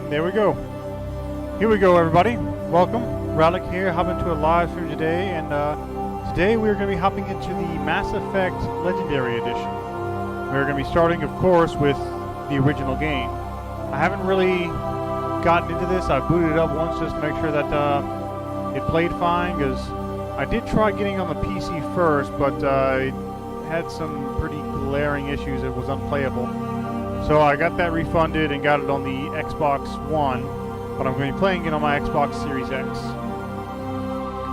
There we go. Here we go, everybody. Welcome. Ralyc here, hopping into a live stream today, and today we're going to be hopping into the Mass Effect Legendary Edition. We're going to be starting, of course, with the original game. I haven't really gotten into this. I booted it up once just to make sure that it played fine, because I did try getting on the PC first, but it had some pretty glaring issues. It was unplayable. So I got that refunded and got it on the Xbox One, but I'm going to be playing it on my Xbox Series X.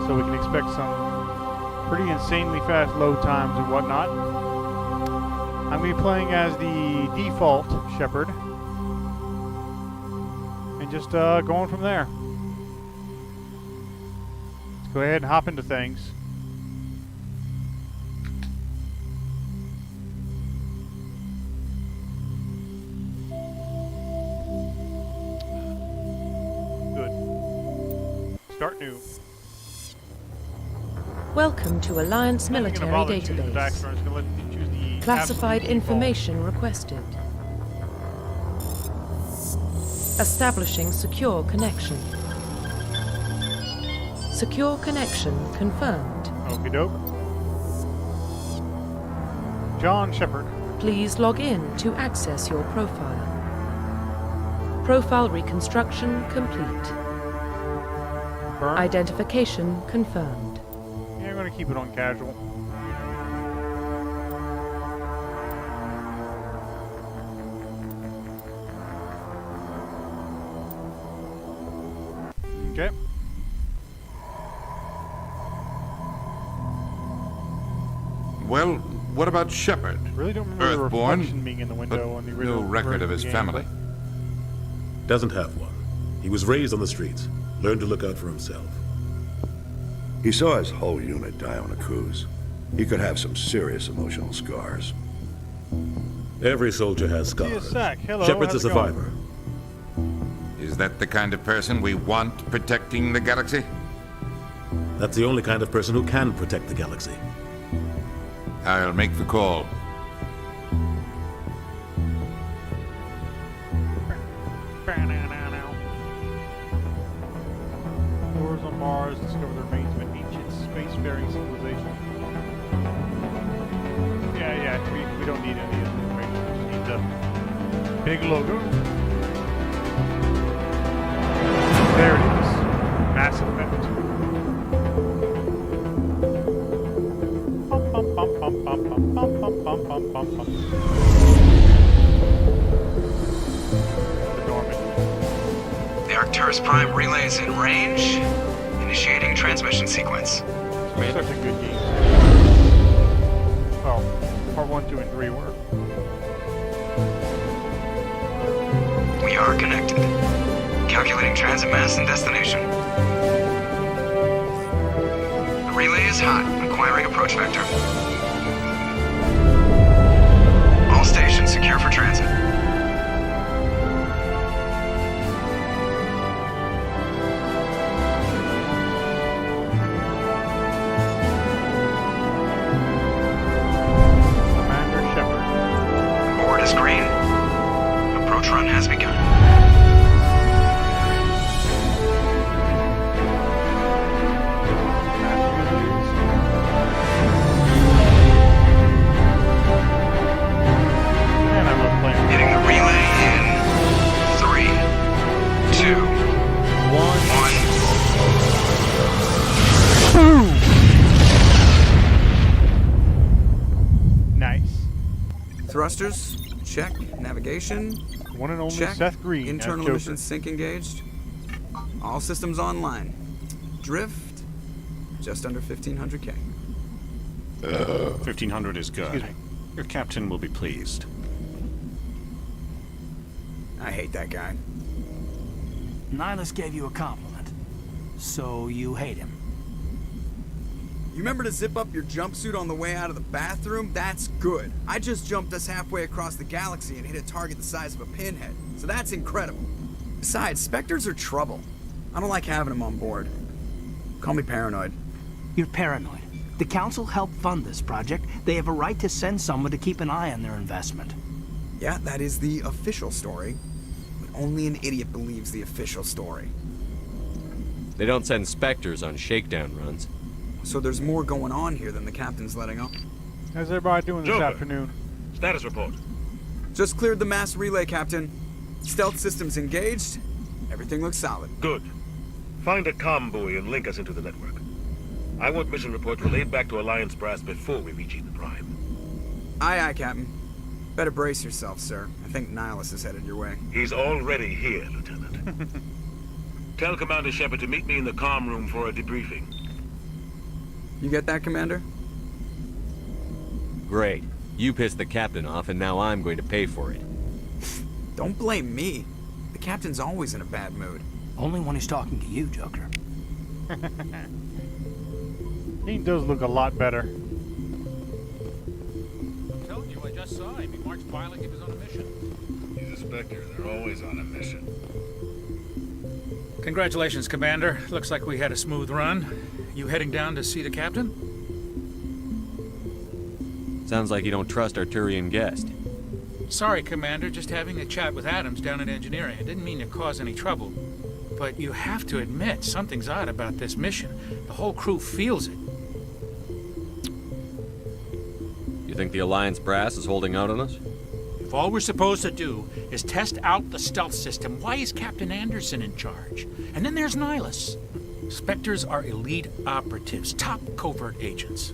So we can expect some pretty insanely fast load times and whatnot. I'm going to be playing as the default Shepard, and just going from there. Let's go ahead and hop into things. Start new. Welcome to Alliance Military Database. Classified information requested. Establishing secure connection. Secure connection confirmed. Okie doke. John Shepard. Please log in to access your profile. Profile reconstruction complete. Burn. Identification confirmed. Yeah, I'm going to keep it on casual. Okay. Well, what about Shepard? Really don't remember the Earthborn, reflection being in the window on the original. No record of his game, family. Doesn't have one. He was raised on the streets. Learned to look out for himself. He saw his whole unit die on a cruise. He could have some serious emotional scars. Every soldier has See you, scars. Sack. Hello, Shepard's a how's it going? survivor. Is that the kind of person we want protecting the galaxy? That's the only kind of person who can protect the galaxy. I'll make the call. Explorers on Mars discover the remains of an ancient spacefaring civilization. Yeah, we don't need any of this information. We just need the big logo. There it is. Mass Effect. Bum, bum, bum, bum, bum, bum, bum, bum, bum, bum, bum. The Normandy. The Arcturus Prime relay is in range. Initiating transmission sequence. Such a good game. Well, part 1, 2, and 3 were. We are connected. Calculating transit mass and destination. The relay is hot. Acquiring approach vector. All stations secure for transit. Run has begun. Man, I love playing. Hitting the relay in 3, 2, 1. Nice. Thrusters, check. Navigation, One and only check. Seth Green. Internal emissions sync engaged. All systems online. Drift, just under 1500K. 1500 is good. Excuse me. Your captain will be pleased. I hate that guy. Nihilus gave you a compliment. So you hate him. You remember to zip up your jumpsuit on the way out of the bathroom? That's good. I just jumped us halfway across the galaxy and hit a target the size of a pinhead. So that's incredible. Besides, Spectres are trouble. I don't like having them on board. Call me paranoid. You're paranoid. The Council helped fund this project. They have a right to send someone to keep an eye on their investment. Yeah, that is the official story. But Only an idiot believes the official story. They don't send Spectres on shakedown runs. So there's more going on here than the captain's letting on. How's everybody doing this afternoon? Status report. Just cleared the mass relay, Captain. Stealth systems engaged. Everything looks solid. Good. Find a comm buoy and link us into the network. I want mission reports relayed back to Alliance brass before we reach Eden Prime. Aye, aye, Captain. Better brace yourself, sir. I think Nihilus is headed your way. He's already here, Lieutenant. Tell Commander Shepard to meet me in the comm room for a debriefing. You get that, Commander? Great. You pissed the captain off, and now I'm going to pay for it. Don't blame me. The captain's always in a bad mood. Only when he's talking to you, Joker. He does look a lot better. I told you, I just saw him. He marched by like he was on a mission. He's a Spectre. They're always on a mission. Congratulations, Commander. Looks like we had a smooth run. You heading down to see the captain? Sounds like you don't trust our Turian guest. Sorry, Commander. Just having a chat with Adams down at engineering. I didn't mean to cause any trouble. But you have to admit, something's odd about this mission. The whole crew feels it. You think the Alliance brass is holding out on us? If all we're supposed to do is test out the stealth system, why is Captain Anderson in charge? And then there's Nihilus. Spectres are elite operatives, top covert agents.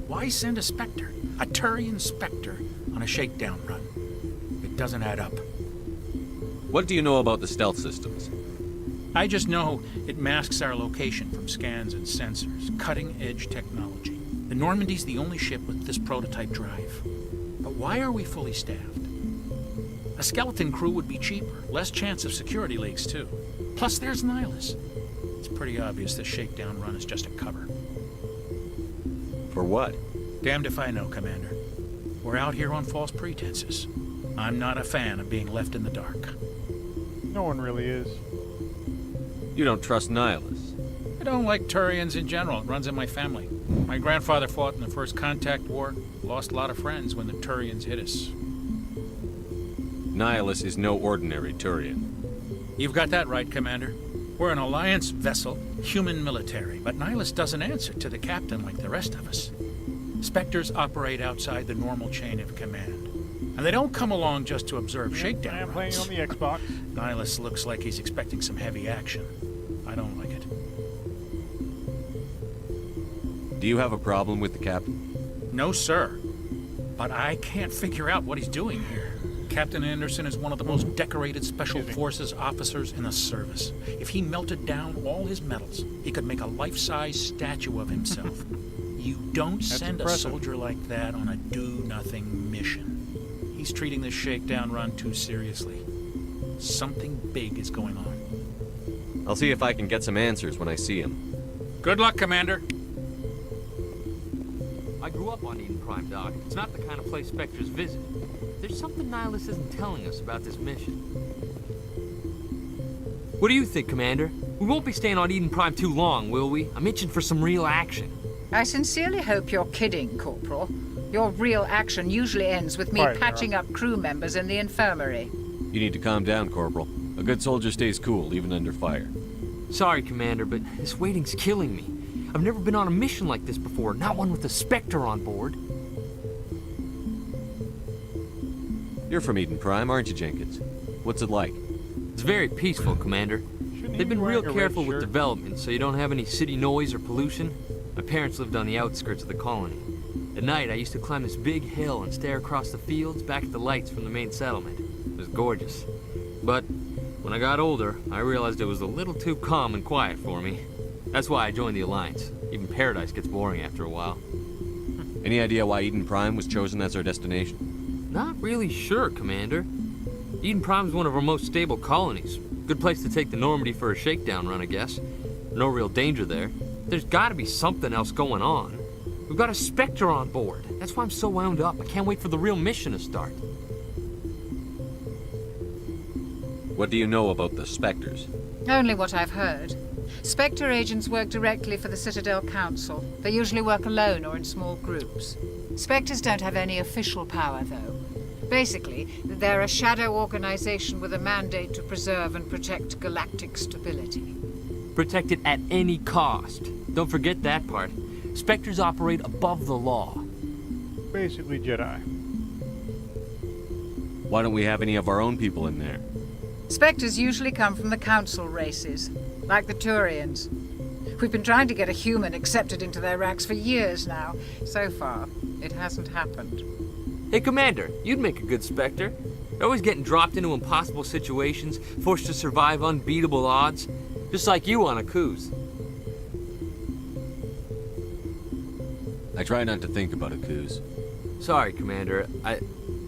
Why send a Spectre, a Turian Spectre, on a shakedown run? It doesn't add up. What do you know about the stealth systems? I just know it masks our location from scans and sensors. Cutting-edge technology. The Normandy's the only ship with this prototype drive. But why are we fully staffed? A skeleton crew would be cheaper, less chance of security leaks too. Plus there's Nihilus. It's pretty obvious this shakedown run is just a cover. For what? Damned if I know, Commander. We're out here on false pretenses. I'm not a fan of being left in the dark. No one really is. You don't trust Nihilus. I don't like Turians in general. It runs in my family. My grandfather fought in the First Contact War, lost a lot of friends when the Turians hit us. Nihilus is no ordinary Turian. You've got that right, Commander. We're an Alliance vessel, human military, but Nihilus doesn't answer to the captain like the rest of us. Spectres operate outside the normal chain of command. And they don't come along just to observe shakedown I'm runs. playing on the Xbox. Nihilus looks like he's expecting some heavy action. I don't like it. Do you have a problem with the captain? No, sir. But I can't figure out what he's doing here. Captain Anderson is one of the most decorated Special Forces officers in the service. If he melted down all his medals, he could make a life-size statue of himself. You don't send a soldier like that on a do-nothing mission. He's treating this shakedown run too seriously. Something big is going on. I'll see if I can get some answers when I see him. Good luck, Commander. I grew up on Eden Prime, Doc. It's not the kind of place Spectres visit. There's something Nihilus isn't telling us about this mission. What do you think, Commander? We won't be staying on Eden Prime too long, will we? I'm itching for some real action. I sincerely hope you're kidding, Corporal. Your real action usually ends with me patching up crew members in the infirmary. You need to calm down, Corporal. A good soldier stays cool, even under fire. Sorry, Commander, but this waiting's killing me. I've never been on a mission like this before, not one with a Spectre on board. You're from Eden Prime, aren't you, Jenkins? What's it like? It's very peaceful, Commander. They've been real careful with development, so you don't have any city noise or pollution. My parents lived on the outskirts of the colony. At night, I used to climb this big hill and stare across the fields back at the lights from the main settlement. It was gorgeous. But when I got older, I realized it was a little too calm and quiet for me. That's why I joined the Alliance. Even Paradise gets boring after a while. Any idea why Eden Prime was chosen as our destination? Not really sure, Commander. Eden Prime's one of our most stable colonies. Good place to take the Normandy for a shakedown run, I guess. No real danger there. There's gotta be something else going on. We've got a Spectre on board. That's why I'm so wound up. I can't wait for the real mission to start. What do you know about the Spectres? Only what I've heard. Spectre agents work directly for the Citadel Council. They usually work alone or in small groups. Spectres don't have any official power, though. Basically, they're a shadow organization with a mandate to preserve and protect galactic stability. Protect it at any cost. Don't forget that part. Spectres operate above the law. Basically Jedi. Why don't we have any of our own people in there? Spectres usually come from the Council races, like the Turians. We've been trying to get a human accepted into their ranks for years now. So far, it hasn't happened. Hey, Commander, you'd make a good Spectre. You're always getting dropped into impossible situations, forced to survive unbeatable odds. Just like you on a cruise. I try not to think about a cruise. Sorry, Commander. I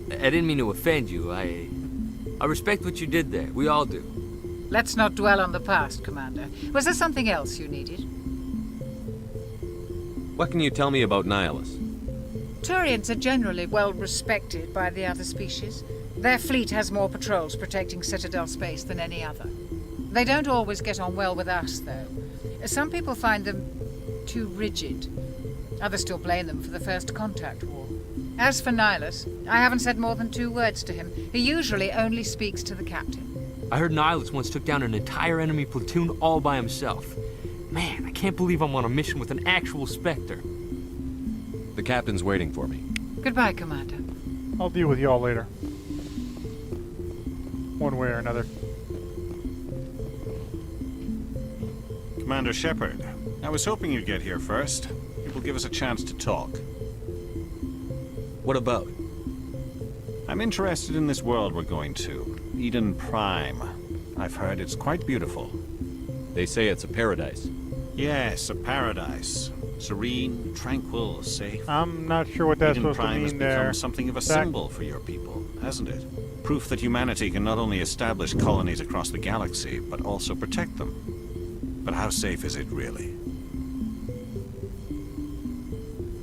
didn't mean to offend you. I respect what you did there. We all do. Let's not dwell on the past, Commander. Was there something else you needed? What can you tell me about Nihilus? Turians are generally well respected by the other species. Their fleet has more patrols protecting Citadel space than any other. They don't always get on well with us, though. Some people find them too rigid. Others still blame them for the First Contact War. As for Nihilus, I haven't said more than 2 words to him. He usually only speaks to the captain. I heard Nihilus once took down an entire enemy platoon all by himself. Man, I can't believe I'm on a mission with an actual Spectre. The captain's waiting for me. Goodbye, Commander. I'll deal with y'all later. One way or another. Commander Shepard, I was hoping you'd get here first. It will give us a chance to talk. What about? I'm interested in this world we're going to, Eden Prime. I've heard it's quite beautiful. They say it's a paradise. Yes, a paradise. Serene, tranquil, safe. I'm not sure what that's Eden supposed Prime to has mean become there. something of a Zach? symbol for your people, hasn't it? Proof that humanity can not only establish colonies across the galaxy, but also protect them. But how safe is it really?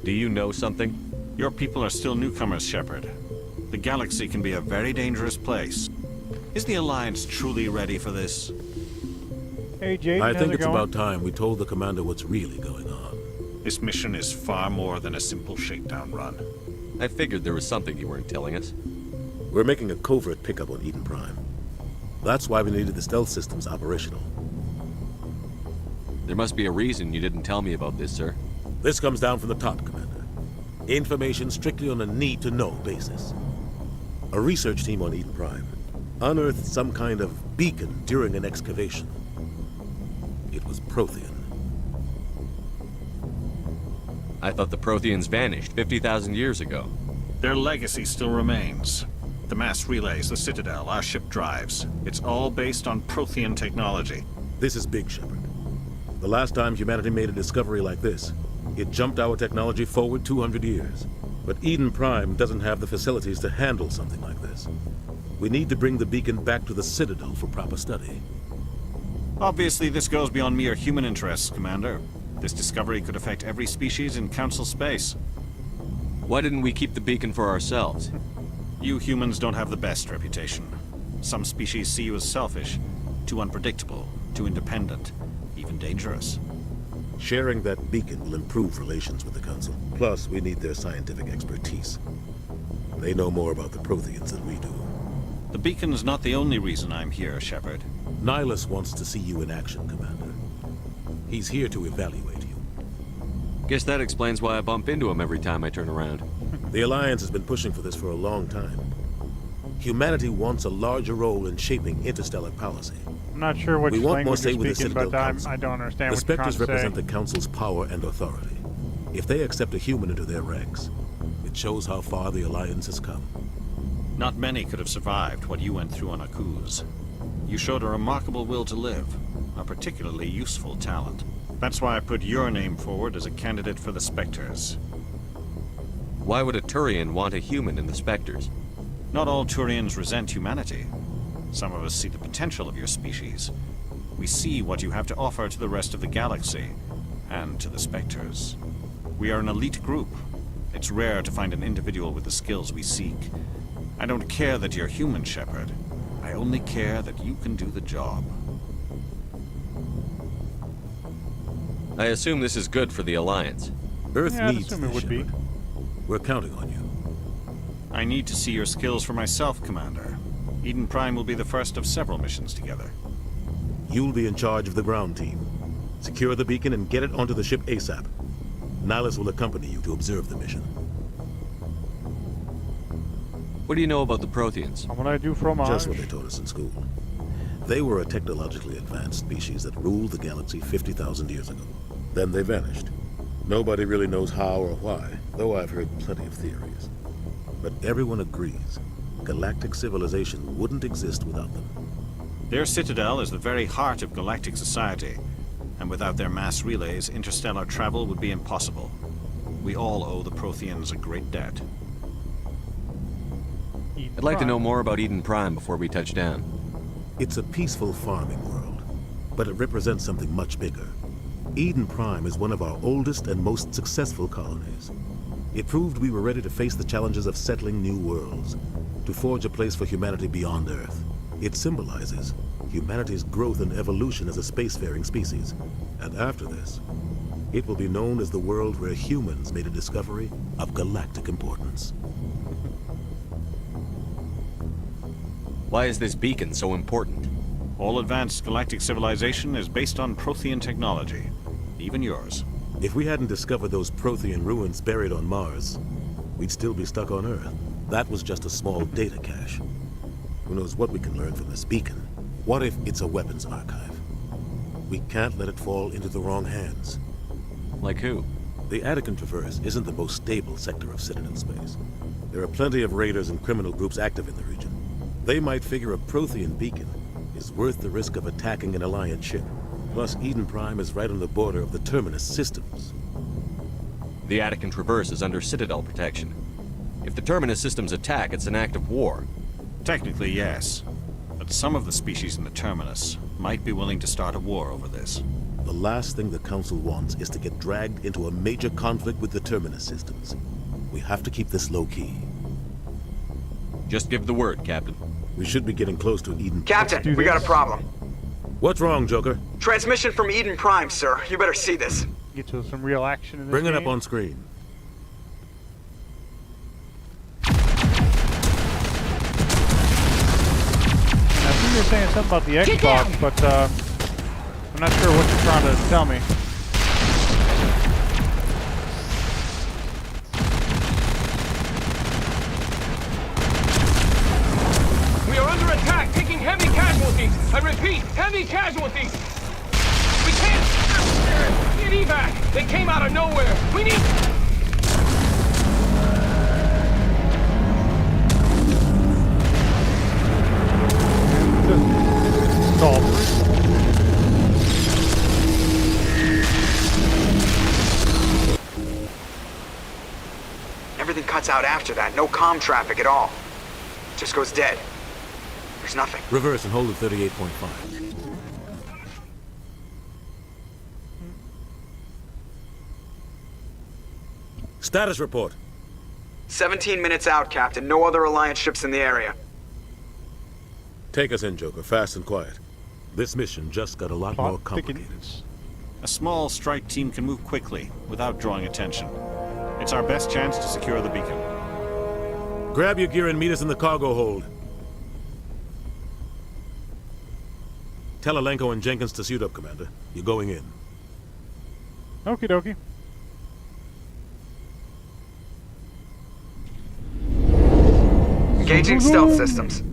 Do you know something? Your people are still newcomers, Shepard. The galaxy can be a very dangerous place. Is the Alliance truly ready for this? Hey, Jaden, I how's think it it's going? about time we told the commander what's really going on. This mission is far more than a simple shakedown run. I figured there was something you weren't telling us. We're making a covert pickup on Eden Prime. That's why we needed the stealth systems operational. There must be a reason you didn't tell me about this, sir. This comes down from the top, Commander. Information strictly on a need-to-know basis. A research team on Eden Prime unearthed some kind of beacon during an excavation. It was Prothean. I thought the Protheans vanished 50,000 years ago. Their legacy still remains. The mass relays, the Citadel, our ship drives. It's all based on Prothean technology. This is big, Shepard. The last time humanity made a discovery like this, it jumped our technology forward 200 years. But Eden Prime doesn't have the facilities to handle something like this. We need to bring the beacon back to the Citadel for proper study. Obviously, this goes beyond mere human interests, Commander. This discovery could affect every species in Council space. Why didn't we keep the beacon for ourselves? You humans don't have the best reputation. Some species see you as selfish, too unpredictable, too independent, even dangerous. Sharing that beacon will improve relations with the Council. Plus, we need their scientific expertise. They know more about the Protheans than we do. The beacon's not the only reason I'm here, Shepard. Nihilus wants to see you in action, Commander. He's here to evaluate you. Guess that explains why I bump into him every time I turn around. The Alliance has been pushing for this for a long time. Humanity wants a larger role in shaping interstellar policy. I'm not sure which we want more language say you're with the speaking, Citadel but Council. I don't understand The what you're trying Spectres to say. represent the Council's power and authority. If they accept a human into their ranks, it shows how far the Alliance has come. Not many could have survived what you went through on Akuz. You showed a remarkable will to live, a particularly useful talent. That's why I put your name forward as a candidate for the Spectres. Why would a Turian want a human in the Spectres? Not all Turians resent humanity. Some of us see the potential of your species. We see what you have to offer to the rest of the galaxy, and to the Spectres. We are an elite group. It's rare to find an individual with the skills we seek. I don't care that you're human, Shepard. I only care that you can do the job. I assume this is good for the Alliance. Earth Yeah, I'd needs assume this, it would be. Shepard. We're counting on you. I need to see your skills for myself, Commander. Eden Prime will be the first of several missions together. You'll be in charge of the ground team. Secure the beacon and get it onto the ship ASAP. Nihilus will accompany you to observe the mission. What do you know about the Protheans? What I do from Just what they taught us in school. They were a technologically advanced species that ruled the galaxy 50,000 years ago. Then they vanished. Nobody really knows how or why, though I've heard plenty of theories. But everyone agrees, galactic civilization wouldn't exist without them. Their citadel is the very heart of galactic society, and without their mass relays, interstellar travel would be impossible. We all owe the Protheans a great debt. I'd like to know more about Eden Prime before we touch down. It's a peaceful farming world, but it represents something much bigger. Eden Prime is one of our oldest and most successful colonies. It proved we were ready to face the challenges of settling new worlds, to forge a place for humanity beyond Earth. It symbolizes humanity's growth and evolution as a spacefaring species. And after this, it will be known as the world where humans made a discovery of galactic importance. Why is this beacon so important? All advanced galactic civilization is based on Prothean technology, even yours. If we hadn't discovered those Prothean ruins buried on Mars, we'd still be stuck on Earth. That was just a small data cache. Who knows what we can learn from this beacon? What if it's a weapons archive? We can't let it fall into the wrong hands. Like who? The Attican Traverse isn't the most stable sector of Citadel space. There are plenty of raiders and criminal groups active in the region. They might figure a Prothean beacon is worth the risk of attacking an Alliance ship. Plus, Eden Prime is right on the border of the Terminus systems. The Attican Traverse is under Citadel protection. If the Terminus systems attack, it's an act of war. Technically, yes. But some of the species in the Terminus might be willing to start a war over this. The last thing the Council wants is to get dragged into a major conflict with the Terminus systems. We have to keep this low-key. Just give the word, Captain. We should be getting close to Eden. Captain, we got a problem. What's wrong, Joker? Transmission from Eden Prime, sir. You better see this. Get to some real action in this Bring it game. up on screen. I think you're saying something about the Xbox, but I'm not sure what you're trying to tell me. We are under attack, taking heavy casualties. I repeat, heavy casualties. We can't get evac. They came out of nowhere. We need... Everything cuts out after that. No comm traffic at all. Just goes dead. There's nothing. Reverse and hold at 38.5. Status report. 17 minutes out, Captain. No other Alliance ships in the area. Take us in, Joker, fast and quiet. This mission just got a lot more complicated. A small strike team can move quickly, without drawing attention. It's our best chance to secure the beacon. Grab your gear and meet us in the cargo hold. Tell Alenko and Jenkins to suit up, Commander. You're going in. Okie dokie. Engaging stealth systems.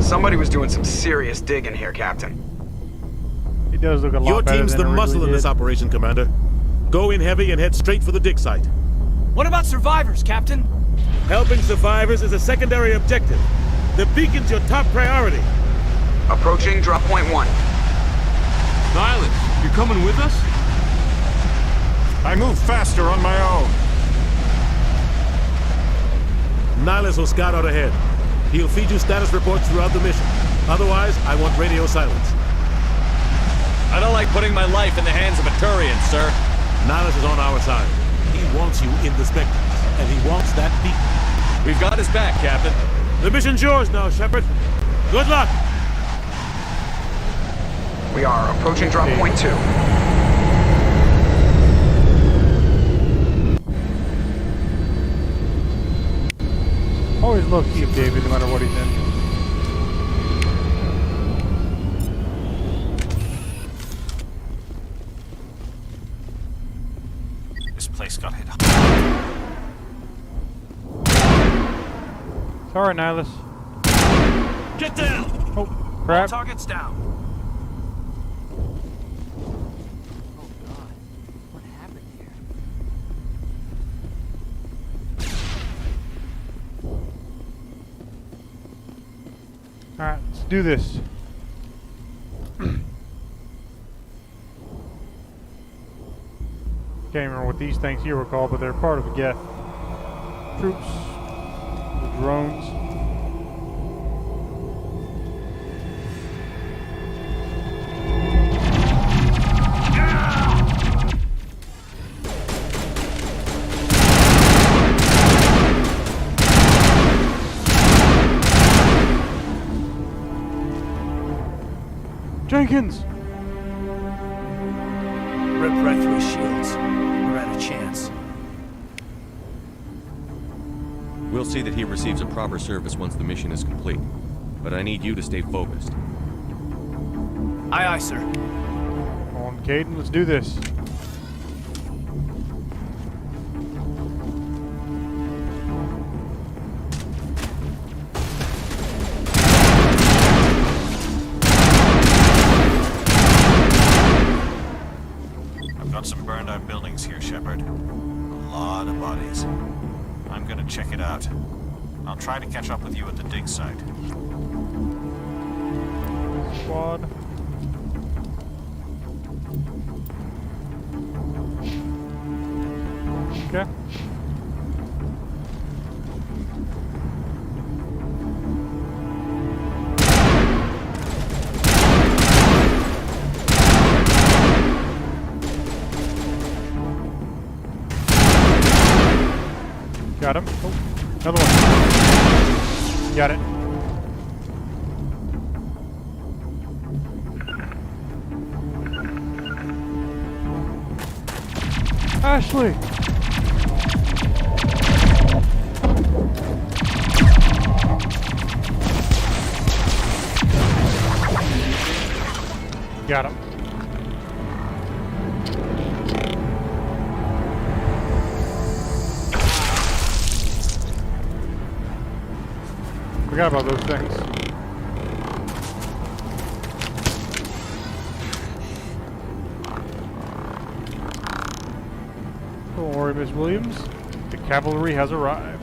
Somebody was doing some serious digging here, Captain. It does look a lot Your better team's than the it muscle in this operation, Commander. Go in heavy and head straight for the dig site. What about survivors, Captain? Helping survivors is a secondary objective. The beacon's your top priority. Approaching drop point 1. Nihilus, you're coming with us? I move faster on my own. Nihilus will scout out ahead. He'll feed you status reports throughout the mission. Otherwise, I want radio silence. I don't like putting my life in the hands of a Turian, sir. Nihilus is on our side. He wants you in the Spectres, and he wants that beacon. We've got his back, Captain. The mission's yours now, Shepard. Good luck! We are approaching drop point 2. always love Keith David, no matter what he's in. This place got hit. Sorry, Nihilus. Get down! Oh, crap. All targets down. Alright, let's do this. Can't remember what these things here were called, but they're part of the Geth troops, the drones. Jenkins! Rip right through his shields. We're out of chance. We'll see that he receives a proper service once the mission is complete. But I need you to stay focused. Aye, aye, sir. On, Caden, let's do this. Some burned out buildings here, Shepard. A lot of bodies. I'm gonna check it out. I'll try to catch up with you at the dig site. Squad. Okay. Got him. Oh, another one. Got it. Ashley! Got him. Forgot about those things. Don't worry, Miss Williams. The cavalry has arrived.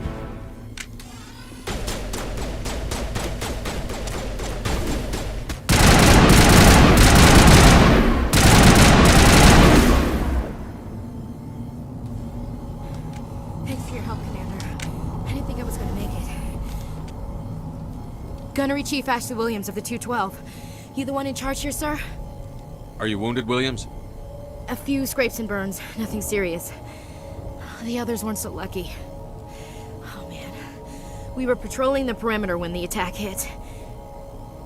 Thanks for your help, Commander. I didn't think I was going to make it. Gunnery Chief Ashley Williams of the 212. You the one in charge here, sir? Are you wounded, Williams? A few scrapes and burns, nothing serious. The others weren't so lucky. Oh man. We were patrolling the perimeter when the attack hit.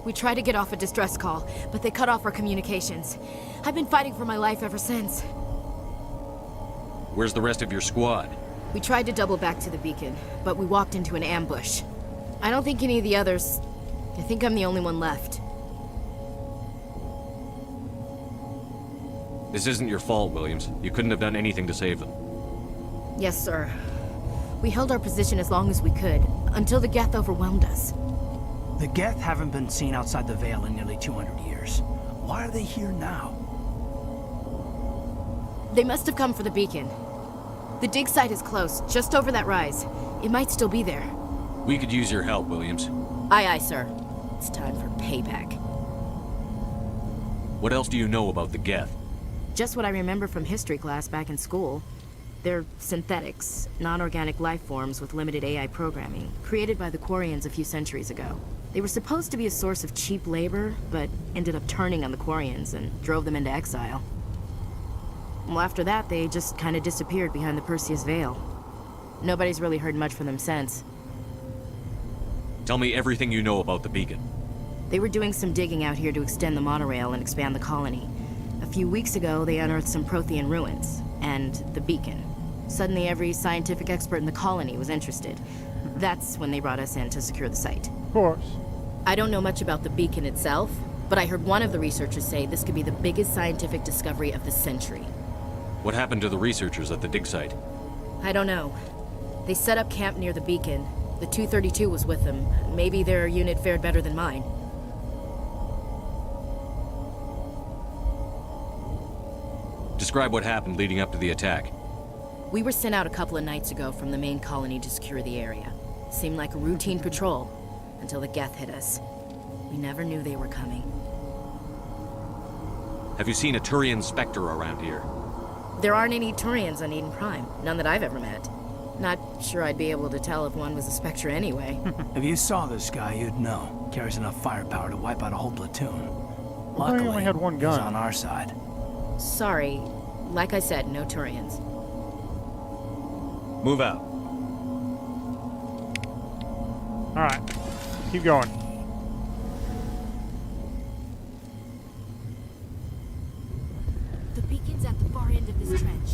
We tried to get off a distress call, but they cut off our communications. I've been fighting for my life ever since. Where's the rest of your squad? We tried to double back to the beacon, but we walked into an ambush. I don't think any of the others... I think I'm the only one left. This isn't your fault, Williams. You couldn't have done anything to save them. Yes, sir. We held our position as long as we could, until the Geth overwhelmed us. The Geth haven't been seen outside the Veil in nearly 200 years. Why are they here now? They must have come for the beacon. The dig site is close, just over that rise. It might still be there. We could use your help, Williams. Aye, aye, sir. It's time for payback. What else do you know about the Geth? Just what I remember from history class back in school. They're synthetics, non-organic life forms with limited AI programming, created by the Quarians a few centuries ago. They were supposed to be a source of cheap labor, but ended up turning on the Quarians and drove them into exile. Well, after that, they just kind of disappeared behind the Perseus Veil. Nobody's really heard much from them since. Tell me everything you know about the beacon. They were doing some digging out here to extend the monorail and expand the colony. A few weeks ago, they unearthed some Prothean ruins, and the beacon. Suddenly every scientific expert in the colony was interested. That's when they brought us in to secure the site. Of course. I don't know much about the beacon itself, but I heard one of the researchers say this could be the biggest scientific discovery of the century. What happened to the researchers at the dig site? I don't know. They set up camp near the beacon. The 232 was with them. Maybe their unit fared better than mine. Describe what happened leading up to the attack. We were sent out a couple of nights ago from the main colony to secure the area. Seemed like a routine patrol, until the Geth hit us. We never knew they were coming. Have you seen a Turian Spectre around here? There aren't any Turians on Eden Prime. None that I've ever met. Not sure I'd be able to tell if one was a Spectre anyway. If you saw this guy, you'd know. Carries enough firepower to wipe out a whole platoon. I only had one gun. He's on our side. Sorry. Like I said, no Turians. Move out. Alright. Keep going. The beacon's at the far end of this trench.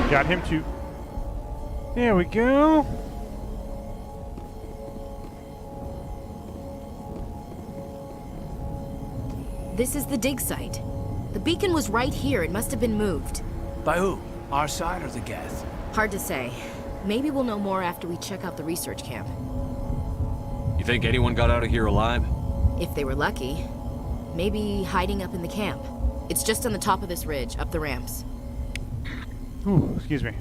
Got him too. There we go. This is the dig site. The beacon was right here. It must have been moved. By who? Our side or the Geth? Hard to say. Maybe we'll know more after we check out the research camp. You think anyone got out of here alive? If they were lucky. Maybe hiding up in the camp. It's just on the top of this ridge, up the ramps. Ooh, excuse me.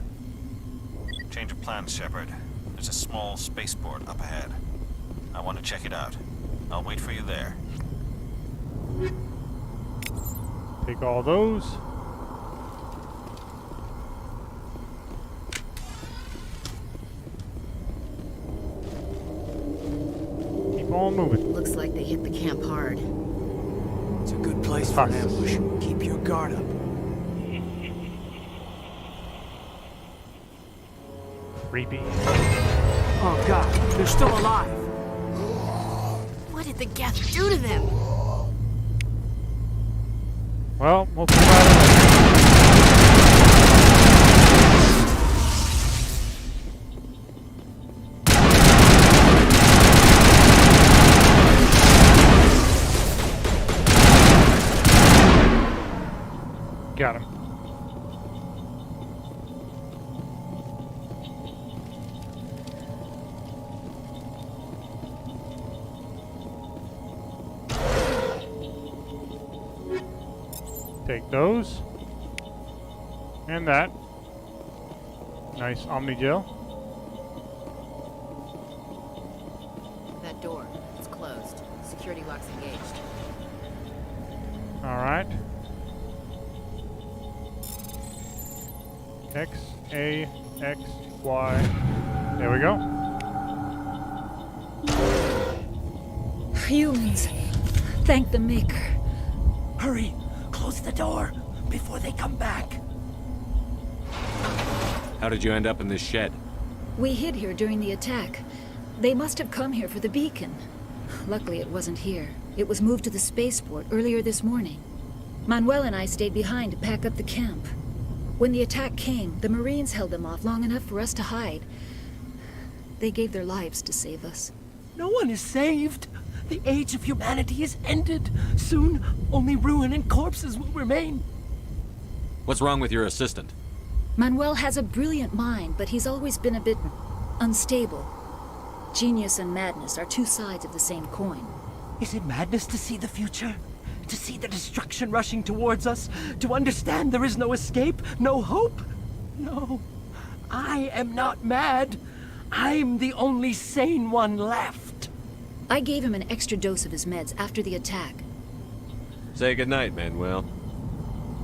Change of plans, Shepard. There's a small spaceport up ahead. I want to check it out. I'll wait for you there. Take all those. Keep on moving. Looks like they hit the camp hard. It's a good place for an ambush. Keep your guard up. Creepy. Oh god, they're still alive. What did the Geth do to them? Well, we'll find out. Got him. Take those. And that. Nice Omni gel. That door. It's closed. Security lock's engaged. Alright. X, A, X, Y. There we go. Humans. Thank the Maker. Hurry! Close the door before they come back. How did you end up in this shed? We hid here during the attack. They must have come here for the beacon. Luckily, it wasn't here. It was moved to the spaceport earlier this morning. Manuel and I stayed behind to pack up the camp. When the attack came, the Marines held them off long enough for us to hide. They gave their lives to save us. No one is saved. The age of humanity is ended. Soon, only ruin and corpses will remain. What's wrong with your assistant? Manuel has a brilliant mind, but he's always been a bit unstable. Genius and madness are two sides of the same coin. Is it madness to see the future? To see the destruction rushing towards us? To understand there is no escape? No hope? No. I am not mad. I'm the only sane one left. I gave him an extra dose of his meds after the attack. Say goodnight, Manuel.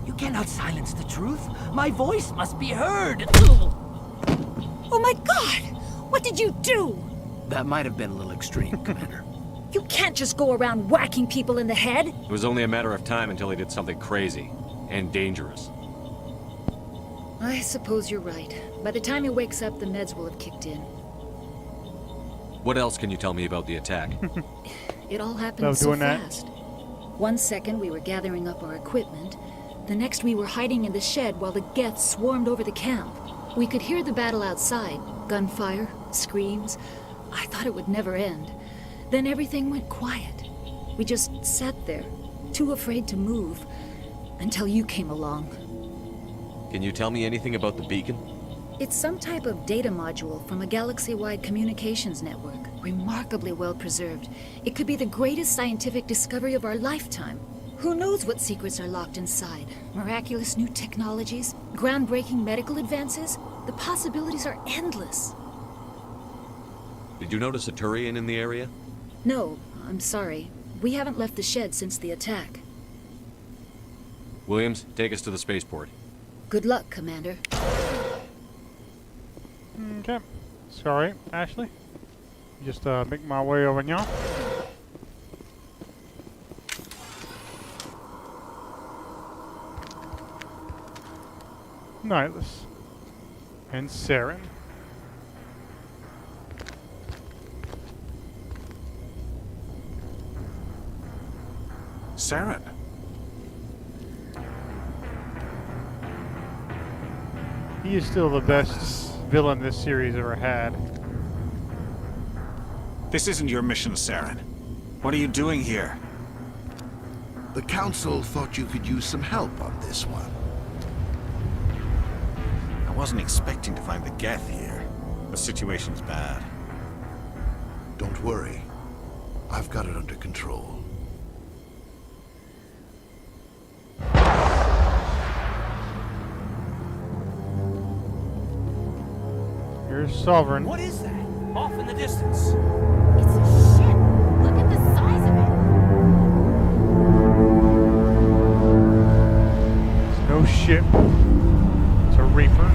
You cannot silence the truth. My voice must be heard. Oh my God! What did you do? That might have been a little extreme, Commander. You can't just go around whacking people in the head. It was only a matter of time until he did something crazy and dangerous. I suppose you're right. By the time he wakes up, the meds will have kicked in. What else can you tell me about the attack? It all happened so fast. 1 second we were gathering up our equipment. The next we were hiding in the shed while the Geth swarmed over the camp. We could hear the battle outside. Gunfire, screams. I thought it would never end. Then everything went quiet. We just sat there, too afraid to move, until you came along. Can you tell me anything about the beacon? It's some type of data module from a galaxy-wide communications network. Remarkably well preserved. It could be the greatest scientific discovery of our lifetime. Who knows what secrets are locked inside? Miraculous new technologies? Groundbreaking medical advances? The possibilities are endless. Did you notice a Turian in the area? No, I'm sorry. We haven't left the shed since the attack. Williams, take us to the spaceport. Good luck, Commander. Okay. Sorry, Ashley. Just make my way over now. Nihilus. And Saren. Saren. He is still the best villain this series ever had. This isn't your mission, Saren. What are you doing here? The Council thought you could use some help on this one. I wasn't expecting to find the Geth here. The situation's bad. Don't worry. I've got it under control. Here's Sovereign. What is that? Off in the distance. It's a ship. Look at the size of it. It's no ship. It's a Reaper.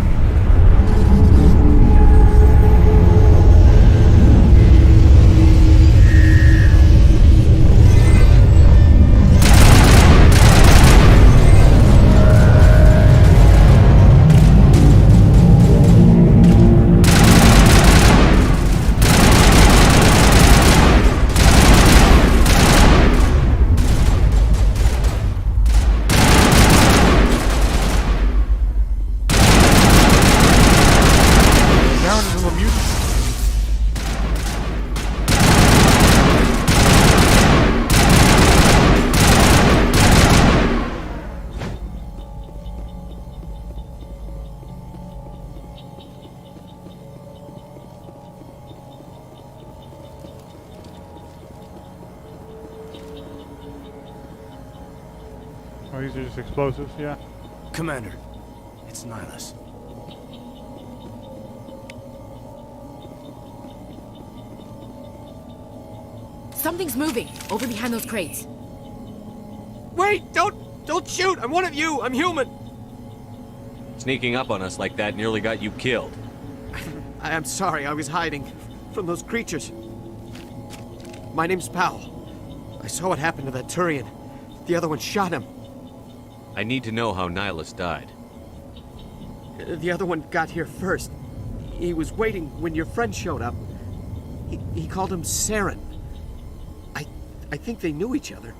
Oh, these are just explosives, yeah. Commander, it's Nihilus. Something's moving over behind those crates. Wait! Don't shoot! I'm one of you! I'm human! Sneaking up on us like that nearly got you killed. I'm sorry, I was hiding from those creatures. My name's Powell. I saw what happened to that Turian. The other one shot him. I need to know how Nihilus died. The other one got here first. He was waiting when your friend showed up. He called him Saren. I think they knew each other.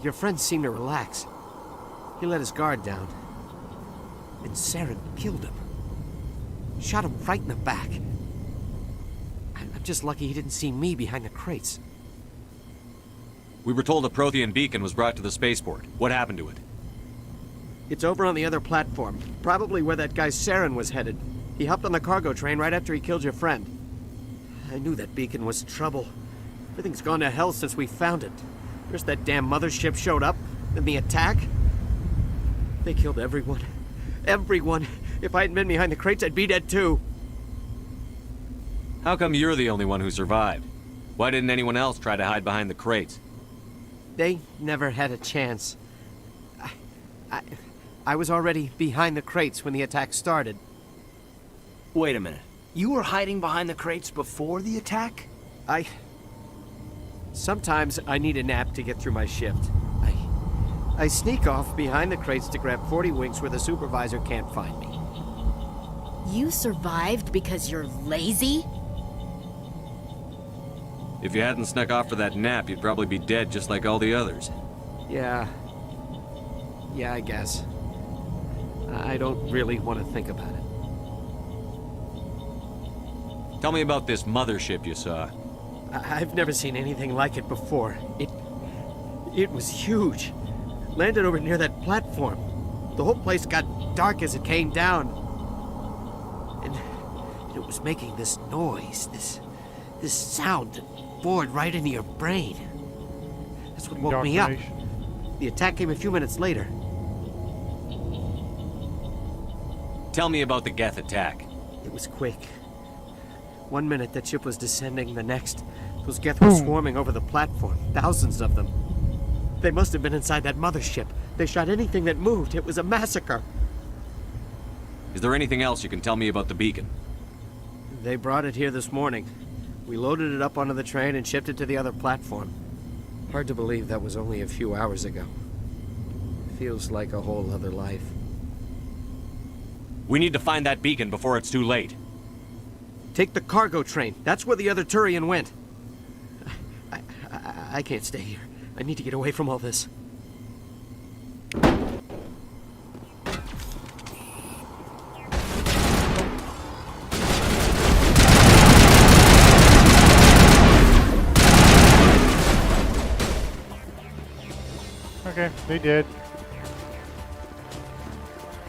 Your friend seemed to relax. He let his guard down. And Saren killed him. Shot him right in the back. I'm just lucky he didn't see me behind the crates. We were told a Prothean beacon was brought to the spaceport. What happened to it? It's over on the other platform. Probably where that guy Saren was headed. He hopped on the cargo train right after he killed your friend. I knew that beacon was trouble. Everything's gone to hell since we found it. First that damn mothership showed up, then the attack. They killed everyone. Everyone. If I hadn't been behind the crates, I'd be dead too. How come you're the only one who survived? Why didn't anyone else try to hide behind the crates? They never had a chance. I was already behind the crates when the attack started. Wait a minute. You were hiding behind the crates before the attack? Sometimes I need a nap to get through my shift. I sneak off behind the crates to grab 40 winks where the supervisor can't find me. You survived because you're lazy? If you hadn't snuck off for that nap, you'd probably be dead just like all the others. Yeah, I guess. I don't really want to think about it. Tell me about this mothership you saw. I've never seen anything like it before. It was huge. Landed over near that platform. The whole place got dark as it came down. And it was making this noise, this sound that bored right into your brain. That's what woke me up. The attack came a few minutes later. Tell me about the Geth attack. It was quick. 1 minute that ship was descending, the next, those Geth were swarming over the platform. Thousands of them. They must have been inside that mothership. They shot anything that moved. It was a massacre. Is there anything else you can tell me about the beacon? They brought it here this morning. We loaded it up onto the train and shipped it to the other platform. Hard to believe that was only a few hours ago. Feels like a whole other life. We need to find that beacon before it's too late. Take the cargo train. That's where the other Turian went. I can't stay here. I need to get away from all this. Okay, they did.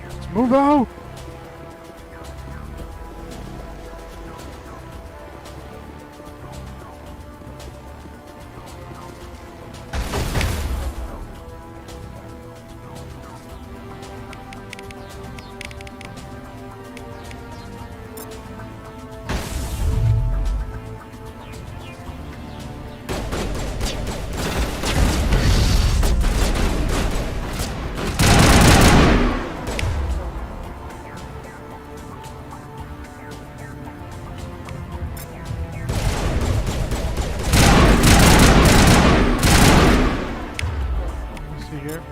Let's move out! Here.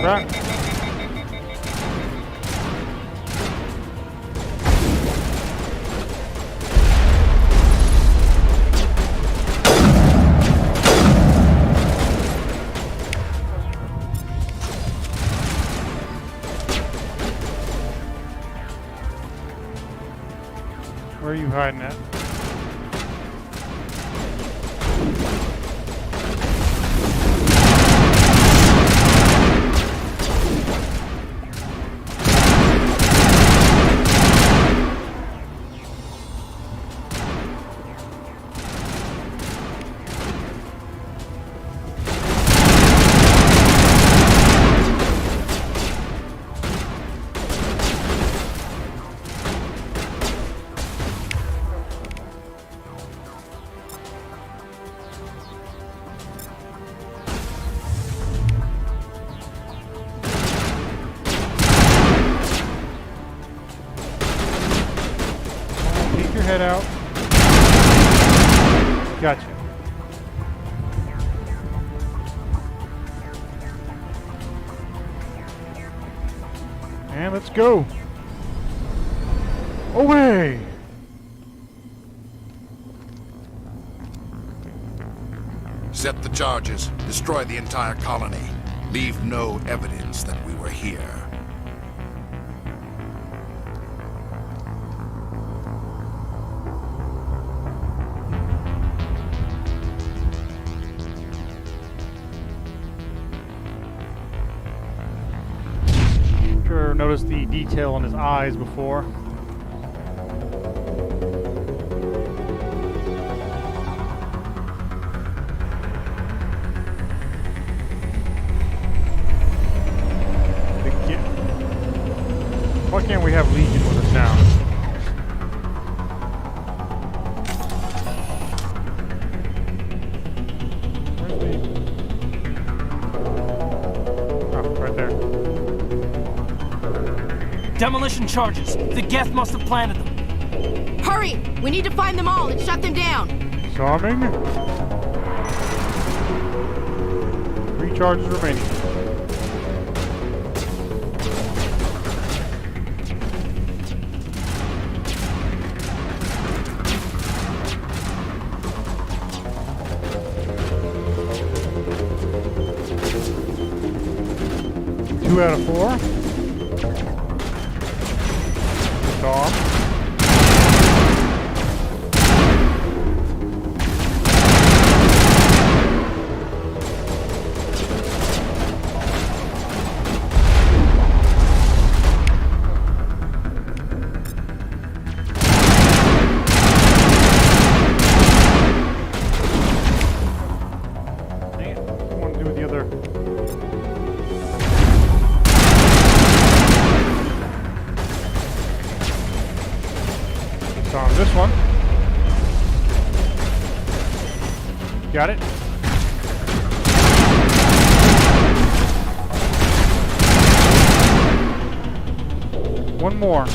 Right. Where are you hiding at? Head out. Gotcha. And let's go. Away. Set the charges. Destroy the entire colony. Leave no evidence that we were here. never noticed the detail in his eyes before. Why can't we have Legion with us now? Demolition charges. The Geth must have planted them. Hurry! We need to find them all and shut them down. Disarming. 3 charges remaining. Two out of 4. Off. What do we do with the other? On this one. Got it. One more.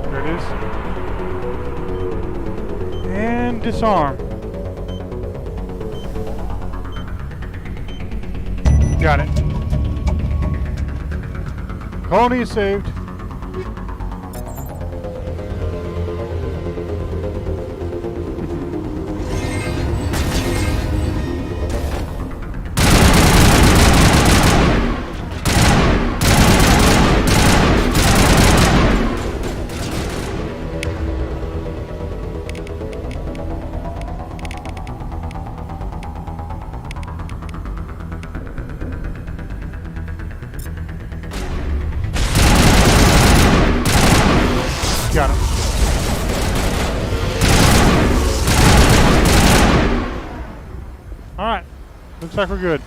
There it is. And disarm. Got it. Colony is saved. Got him. Alright. Looks like we're good.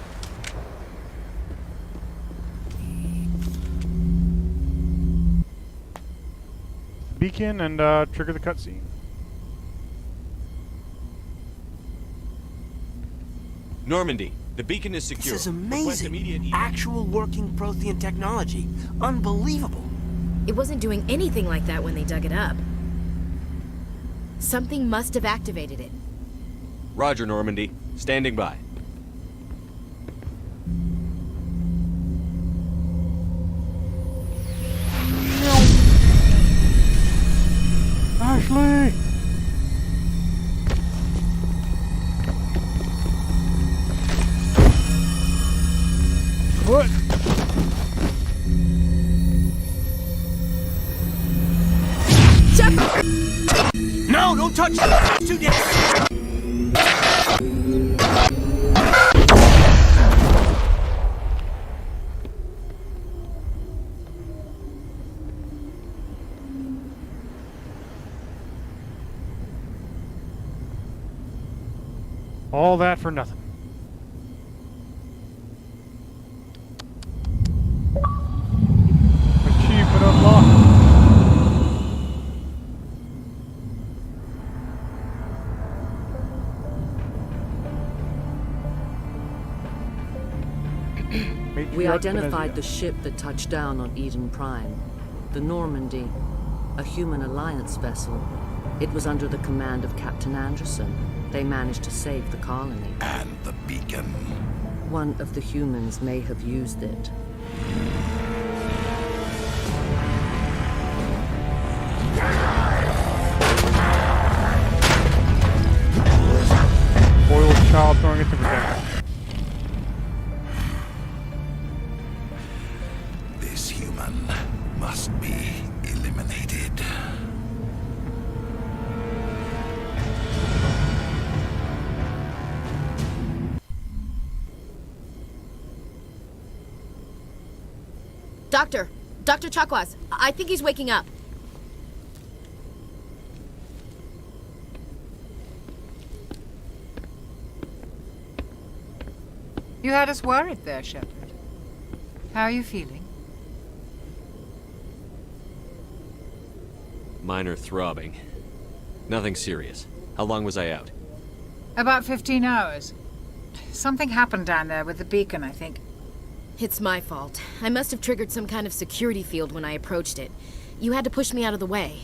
Beacon and trigger the cutscene. Normandy, the beacon is secure. This is amazing. Actual working Prothean technology. Unbelievable. It wasn't doing anything like that when they dug it up. Something must have activated it. Roger, Normandy. Standing by. Ashley! What? No, don't touch it! Too dead! All that for nothing. Achievement unlocked. We identified the ship that touched down on Eden Prime. The Normandy, a human alliance vessel. It was under the command of Captain Anderson. They managed to save the colony. And the beacon. One of the humans may have used it. Boiled child throwing it to protect. This human must be eliminated. Doctor! Dr. Chakwas, I think he's waking up. You had us worried there, Shepard. How are you feeling? Minor throbbing. Nothing serious. How long was I out? About 15 hours. Something happened down there with the beacon, I think. It's my fault. I must have triggered some kind of security field when I approached it. You had to push me out of the way.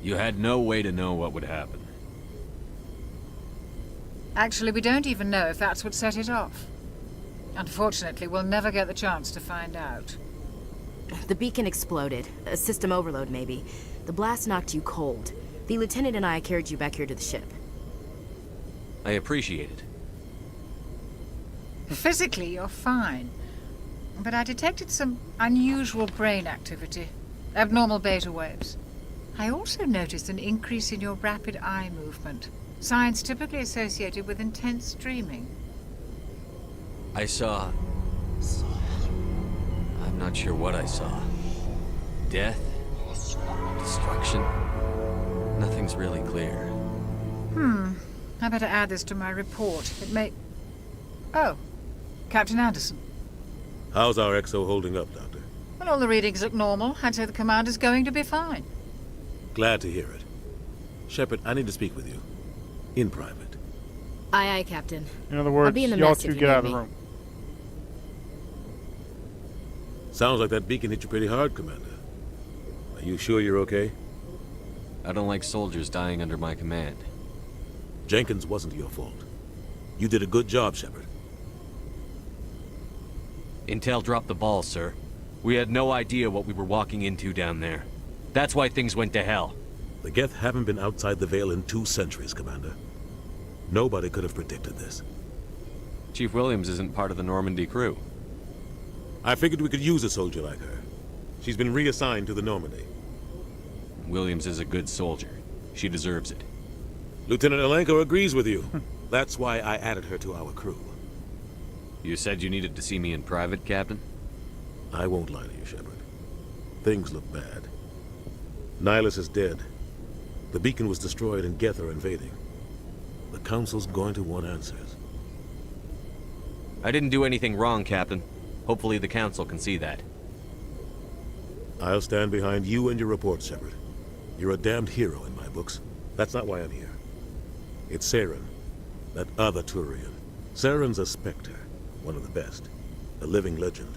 You had no way to know what would happen. Actually, we don't even know if that's what set it off. Unfortunately, we'll never get the chance to find out. The beacon exploded. A system overload, maybe. The blast knocked you cold. The lieutenant and I carried you back here to the ship. I appreciate it. Physically, you're fine. But I detected some unusual brain activity. Abnormal beta waves. I also noticed an increase in your rapid eye movement. Signs typically associated with intense dreaming. I saw... I'm not sure what I saw. Death? Destruction? Nothing's really clear. I better add this to my report. It may... Oh, Captain Anderson. How's our XO holding up, Doctor? Well, all the readings look normal. I'd say the commander's going to be fine. Glad to hear it. Shepard, I need to speak with you. In private. Aye, aye, Captain. In other words, I'll be in the y'all mess two if you get need out of the me. room. Sounds like that beacon hit you pretty hard, Commander. Are you sure you're okay? I don't like soldiers dying under my command. Jenkins wasn't your fault. You did a good job, Shepard. Intel dropped the ball, sir. We had no idea what we were walking into down there. That's why things went to hell. The Geth haven't been outside the Veil in 2 centuries, Commander. Nobody could have predicted this. Chief Williams isn't part of the Normandy crew. I figured we could use a soldier like her. She's been reassigned to the Normandy. Williams is a good soldier. She deserves it. Lieutenant Alenko agrees with you. That's why I added her to our crew. You said you needed to see me in private, Captain? I won't lie to you, Shepard. Things look bad. Nihilus is dead. The beacon was destroyed and Geth are invading. The Council's going to want answers. I didn't do anything wrong, Captain. Hopefully the Council can see that. I'll stand behind you and your report, Shepard. You're a damned hero in my books. That's not why I'm here. It's Saren, that other Turian. Saren's a Spectre, one of the best, a living legend.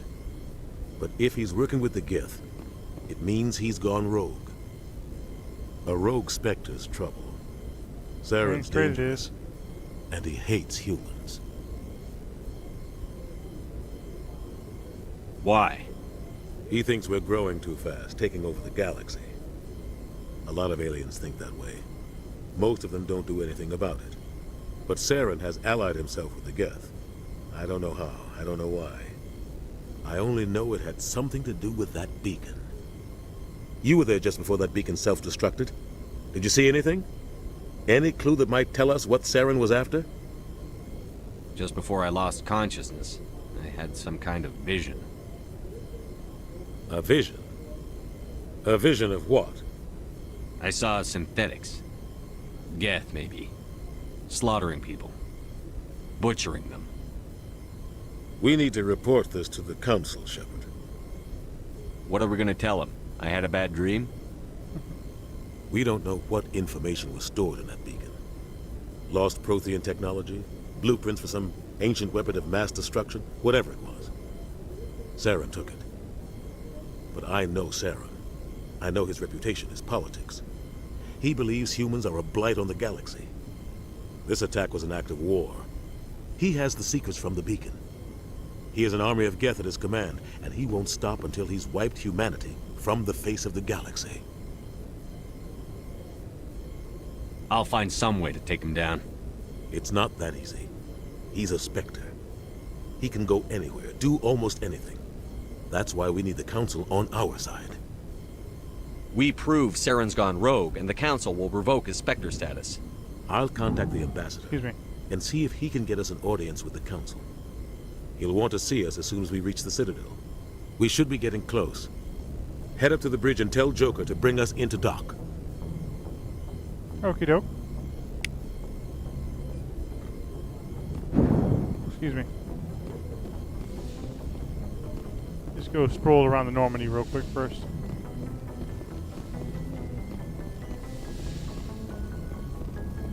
But if he's working with the Geth, it means he's gone rogue. A rogue Spectre's trouble. Saren's dangerous, and he hates humans. Why? He thinks we're growing too fast, taking over the galaxy. A lot of aliens think that way. Most of them don't do anything about it. But Saren has allied himself with the Geth. I don't know how, I don't know why. I only know it had something to do with that beacon. You were there just before that beacon self-destructed. Did you see anything? Any clue that might tell us what Saren was after? Just before I lost consciousness, I had some kind of vision. A vision? A vision of what? I saw synthetics. Geth, maybe. Slaughtering people. Butchering them. We need to report this to the Council, Shepard. What are we gonna tell them? I had a bad dream? We don't know what information was stored in that beacon. Lost Prothean technology? Blueprints for some ancient weapon of mass destruction? Whatever it was. Saren took it. But I know Saren. I know his reputation is politics. He believes humans are a blight on the galaxy. This attack was an act of war. He has the secrets from the beacon. He has an army of Geth at his command, and he won't stop until he's wiped humanity from the face of the galaxy. I'll find some way to take him down. It's not that easy. He's a Spectre. He can go anywhere, do almost anything. That's why we need the Council on our side. We prove Saren's gone rogue, and the Council will revoke his Spectre status. I'll contact the Ambassador and see if he can get us an audience with the Council. He'll want to see us as soon as we reach the Citadel. We should be getting close. Head up to the bridge and tell Joker to bring us into dock. Okie doke. Excuse me. Just go stroll around the Normandy real quick first.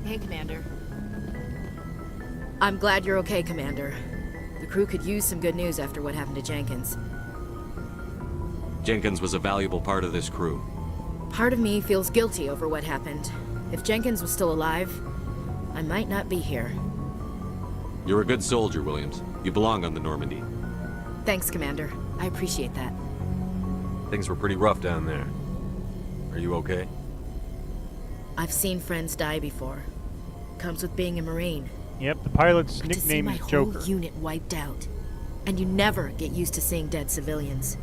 Hey, Commander. I'm glad you're okay, Commander. The crew could use some good news after what happened to Jenkins. Jenkins was a valuable part of this crew. Part of me feels guilty over what happened. If Jenkins was still alive, I might not be here. You're a good soldier, Williams. You belong on the Normandy. Thanks, Commander. I appreciate that. Things were pretty rough down there. Are you okay? I've seen friends die before. Comes with being a Marine. Yep, the pilot's But to see nickname my is whole Joker. unit wiped out. And you never get used to seeing dead civilians.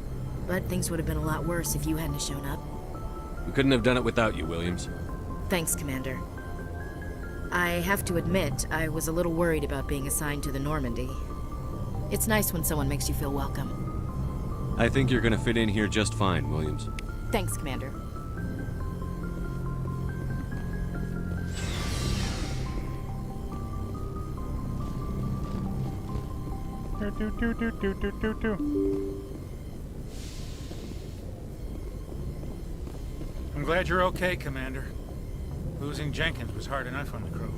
But things would have been a lot worse if you hadn't shown up. We couldn't have done it without you, Williams. Thanks, Commander. I have to admit, I was a little worried about being assigned to the Normandy. It's nice when someone makes you feel welcome. I think you're gonna fit in here just fine, Williams. Thanks, Commander. I'm glad you're okay, Commander. Losing Jenkins was hard enough on the crew.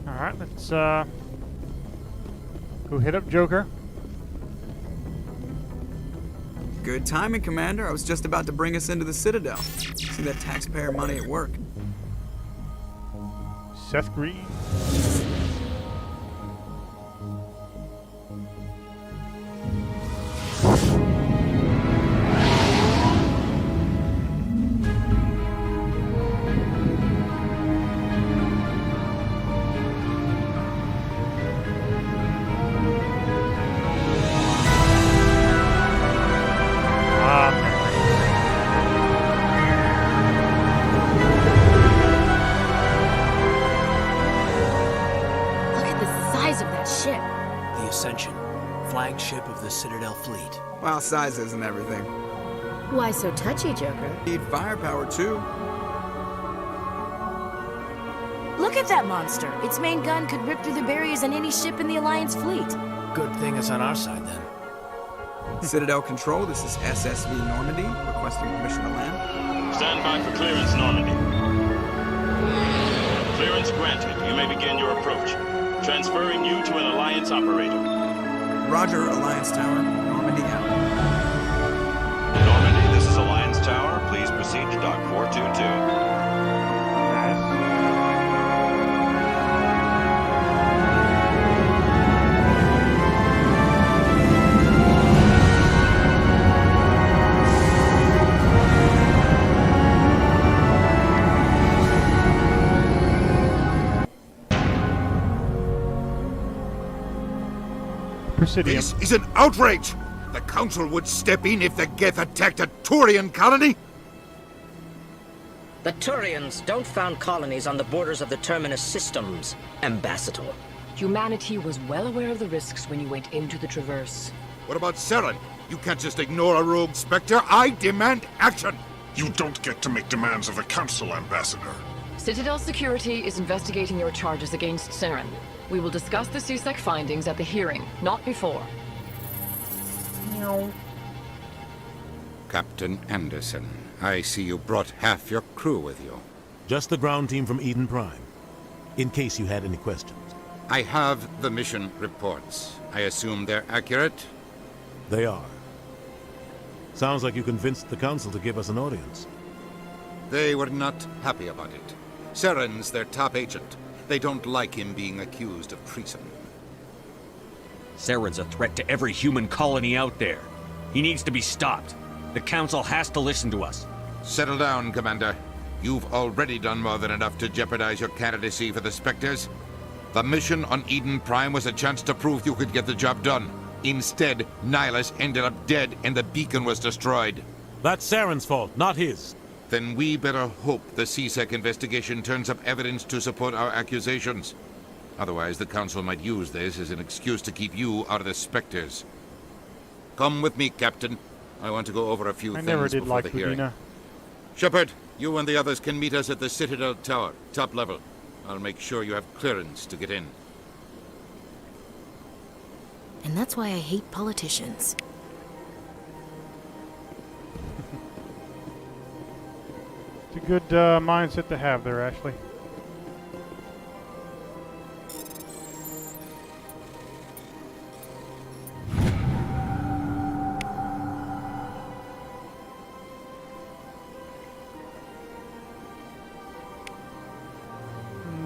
Alright, let's go hit up Joker. Good timing, Commander. I was just about to bring us into the Citadel. See that taxpayer money at work. Seth Green. Flagship of the Citadel fleet. Well, size isn't everything. Why so touchy, Joker? Need firepower, too. Look at that monster! Its main gun could rip through the barriers on any ship in the Alliance fleet. Good thing it's on our side, then. Citadel Control, this is SSV Normandy, requesting permission to land. Stand by for clearance, Normandy. Clearance granted. You may begin your approach. Transferring you to an Alliance operator. Roger, Alliance Tower. Normandy out. Normandy, this is Alliance Tower. Please proceed to Dock 422. Presidium. This is an outrage! The Council would step in if the Geth attacked a Turian colony? The Turians don't found colonies on the borders of the Terminus systems, Ambassador. Humanity was well aware of the risks when you went into the Traverse. What about Saren? You can't just ignore a rogue Spectre. I demand action! You don't get to make demands of the Council, Ambassador. Citadel Security is investigating your charges against Saren. We will discuss the CSEC findings at the hearing, not before. Captain Anderson, I see you brought half your crew with you. Just the ground team from Eden Prime, in case you had any questions. I have the mission reports. I assume they're accurate? They are. Sounds like you convinced the Council to give us an audience. They were not happy about it. Saren's their top agent. They don't like him being accused of treason. Saren's a threat to every human colony out there. He needs to be stopped. The Council has to listen to us. Settle down, Commander. You've already done more than enough to jeopardize your candidacy for the Spectres. The mission on Eden Prime was a chance to prove you could get the job done. Instead, Nihilus ended up dead and the beacon was destroyed. That's Saren's fault, not his. Then we better hope the CSEC investigation turns up evidence to support our accusations. Otherwise, the Council might use this as an excuse to keep you out of the Spectres. Come with me, Captain. I want to go over a few I things never did before like the hearing. Budina. Shepard, you and the others can meet us at the Citadel Tower, top level. I'll make sure you have clearance to get in. And that's why I hate politicians. It's a good mindset to have there, Ashley.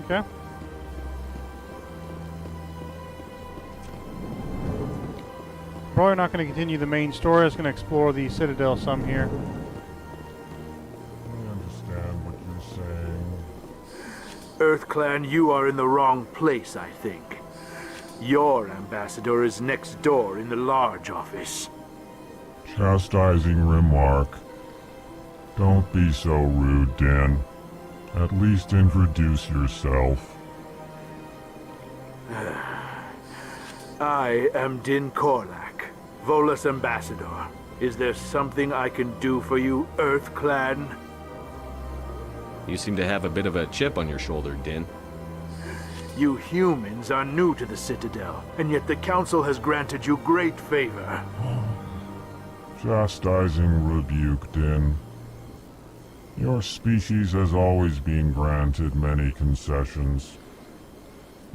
Okay. Probably not going to continue the main story. I'm just going to explore the Citadel some here. I understand what you're saying. EarthClan, you are in the wrong place, I think. Your ambassador is next door in the large office. Chastising remark. Don't be so rude, Din. At least introduce yourself. I am Din Korlak, Volus ambassador. Is there something I can do for you, EarthClan? You seem to have a bit of a chip on your shoulder, Din. You humans are new to the Citadel, and yet the Council has granted you great favor. Chastising rebuke, Din. Your species has always been granted many concessions.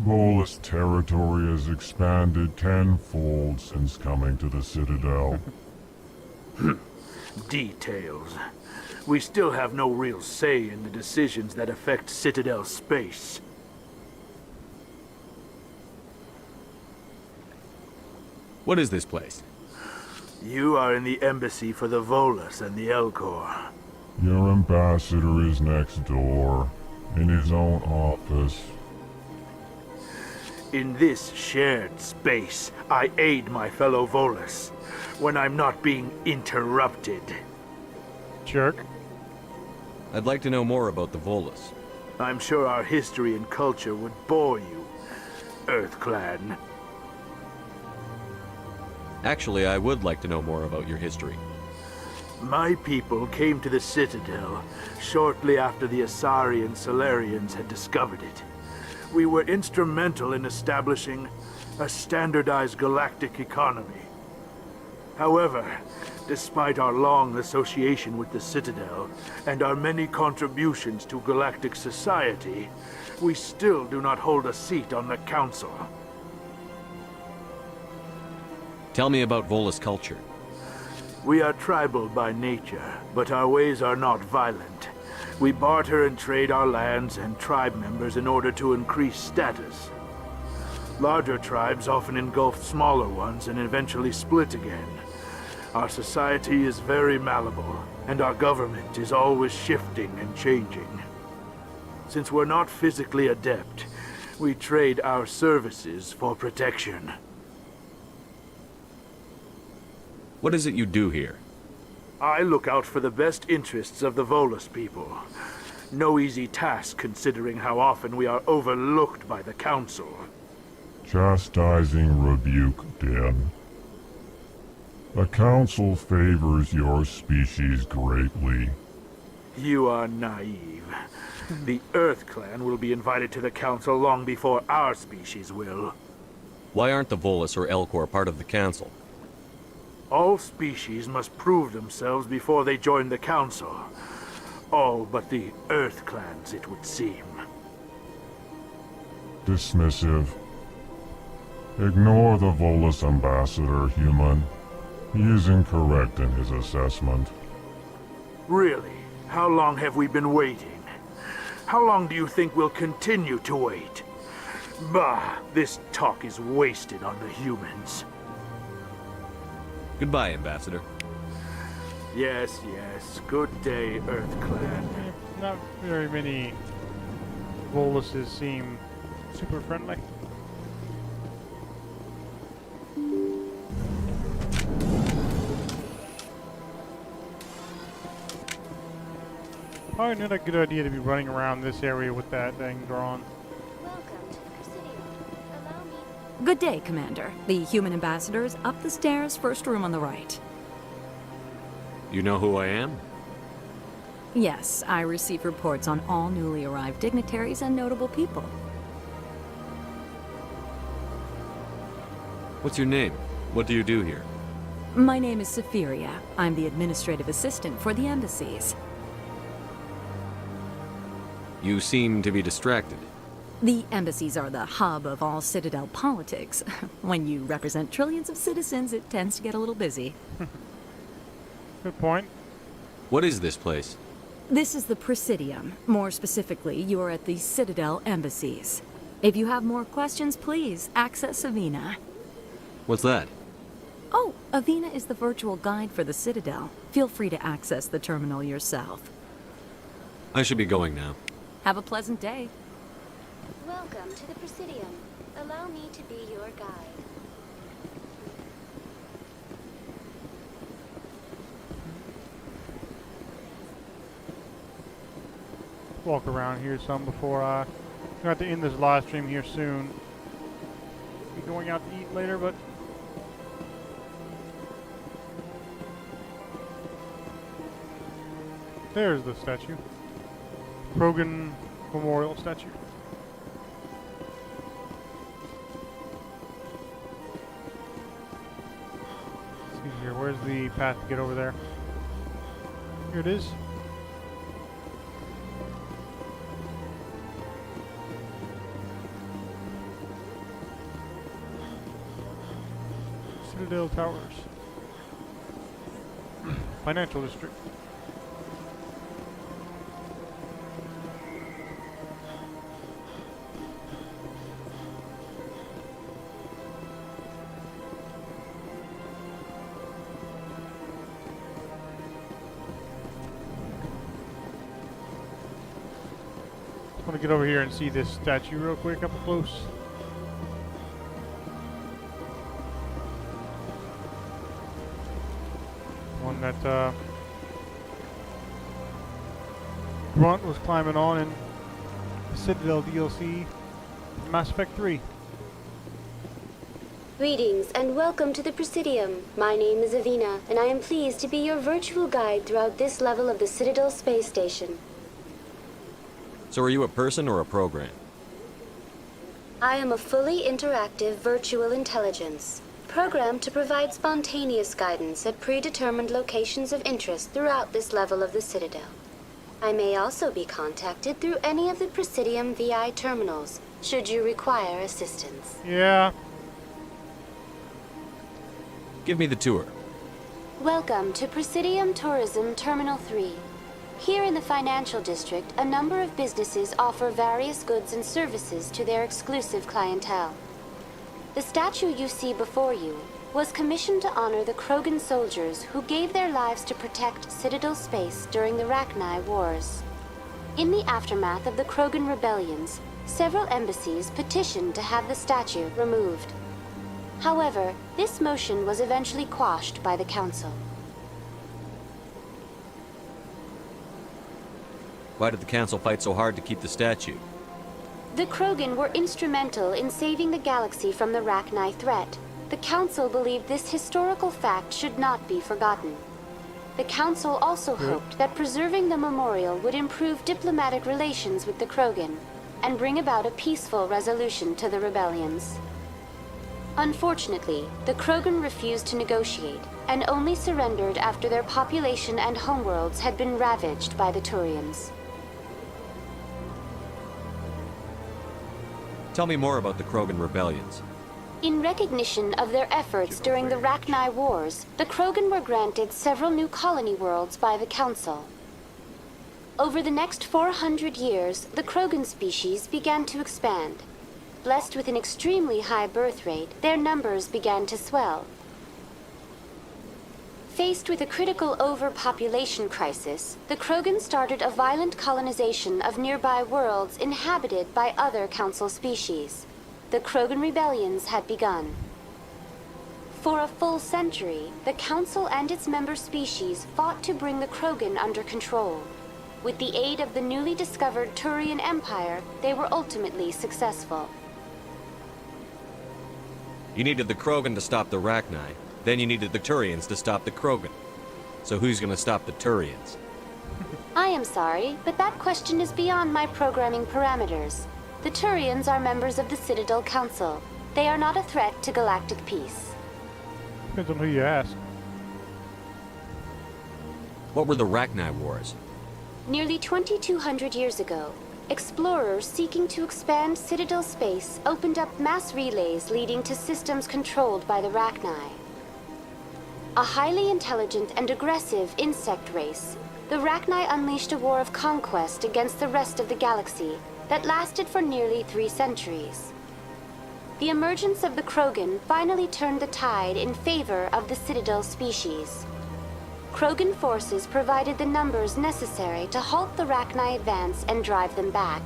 Volus territory has expanded tenfold since coming to the Citadel. Details. We still have no real say in the decisions that affect Citadel space. What is this place? You are in the embassy for the Volus and the Elcor. Your ambassador is next door, in his own office. In this shared space, I aid my fellow Volus, when I'm not being interrupted. Jerk. I'd like to know more about the Volus. I'm sure our history and culture would bore you, EarthClan. Actually, I would like to know more about your history. My people came to the Citadel shortly after the Asari and Solarians had discovered it. We were instrumental in establishing a standardized galactic economy. However, despite our long association with the Citadel and our many contributions to galactic society, we still do not hold a seat on the Council. Tell me about Volus culture. We are tribal by nature, but our ways are not violent. We barter and trade our lands and tribe members in order to increase status. Larger tribes often engulf smaller ones and eventually split again. Our society is very malleable, and our government is always shifting and changing. Since we're not physically adept, we trade our services for protection. What is it you do here? I look out for the best interests of the Volus people. No easy task considering how often we are overlooked by the Council. Chastising rebuke, Din. The Council favors your species greatly. You are naive. The EarthClan will be invited to the Council long before our species will. Why aren't the Volus or Elcor part of the Council? All species must prove themselves before they join the Council. All but the EarthClans, it would seem. Dismissive. Ignore the Volus ambassador, human. He is incorrect in his assessment. Really? How long have we been waiting? How long do you think we'll continue to wait? Bah, this talk is wasted on the humans. Goodbye, Ambassador. Yes, yes. Good day, EarthClan. Not very many Voluses seem super friendly. Probably not a good idea to be running around this area with that thing drawn. Welcome to the Presidio. Good day, Commander. The human ambassador is up the stairs, first room on the right. You know who I am? Yes, I receive reports on all newly arrived dignitaries and notable people. What's your name? What do you do here? My name is Safiria. I'm the administrative assistant for the embassies. You seem to be distracted. The embassies are the hub of all Citadel politics. When you represent trillions of citizens, it tends to get a little busy. Good point. What is this place? This is the Presidium. More specifically, you are at the Citadel embassies. If you have more questions, please access Avina. What's that? Oh, Avina is the virtual guide for the Citadel. Feel free to access the terminal yourself. I should be going now. Have a pleasant day. Welcome to the Presidium. Allow me to be your guide. Walk around here some before I have to end this live stream here soon. Be going out to eat later, but there's the statue. Krogan Memorial Statue. Let's see here. Where's the path to get over there? Here it is. Citadel Towers. Financial District. I want to get over here and see this statue real quick up close. One that Grunt was climbing on in the Citadel DLC Mass Effect 3. Greetings and welcome to the Presidium. My name is Avina, and I am pleased to be your virtual guide throughout this level of the Citadel space station. So are you a person or a program? I am a fully interactive virtual intelligence, programmed to provide spontaneous guidance at predetermined locations of interest throughout this level of the Citadel. I may also be contacted through any of the Presidium VI terminals, should you require assistance. Yeah. Give me the tour. Welcome to Presidium Tourism Terminal 3. Here in the financial district, a number of businesses offer various goods and services to their exclusive clientele. The statue you see before you was commissioned to honor the Krogan soldiers who gave their lives to protect Citadel space during the Rachni Wars. In the aftermath of the Krogan rebellions, several embassies petitioned to have the statue removed. However, this motion was eventually quashed by the Council. Why did the Council fight so hard to keep the statue? The Krogan were instrumental in saving the galaxy from the Rachni threat. The Council believed this historical fact should not be forgotten. The Council also hoped that preserving the memorial would improve diplomatic relations with the Krogan and bring about a peaceful resolution to the rebellions. Unfortunately, the Krogan refused to negotiate and only surrendered after their population and homeworlds had been ravaged by the Turians. Tell me more about the Krogan rebellions. In recognition of their efforts during the Rachni Wars, the Krogan were granted several new colony worlds by the Council. Over the next 400 years, the Krogan species began to expand. Blessed with an extremely high birth rate, their numbers began to swell. Faced with a critical overpopulation crisis, the Krogan started a violent colonization of nearby worlds inhabited by other Council species. The Krogan rebellions had begun. For a full century, the Council and its member species fought to bring the Krogan under control. With the aid of the newly discovered Turian Empire, they were ultimately successful. You needed the Krogan to stop the Rachni. Then you needed the Turians to stop the Krogan. So who's gonna stop the Turians? I am sorry, but that question is beyond my programming parameters. The Turians are members of the Citadel Council. They are not a threat to galactic peace. Depends on who you ask. What were the Rachni Wars? Nearly 2,200 years ago, explorers seeking to expand Citadel space opened up mass relays leading to systems controlled by the Rachni. A highly intelligent and aggressive insect race, the Rachni unleashed a war of conquest against the rest of the galaxy that lasted for nearly 3 centuries. The emergence of the Krogan finally turned the tide in favor of the Citadel species. Krogan forces provided the numbers necessary to halt the Rachni advance and drive them back.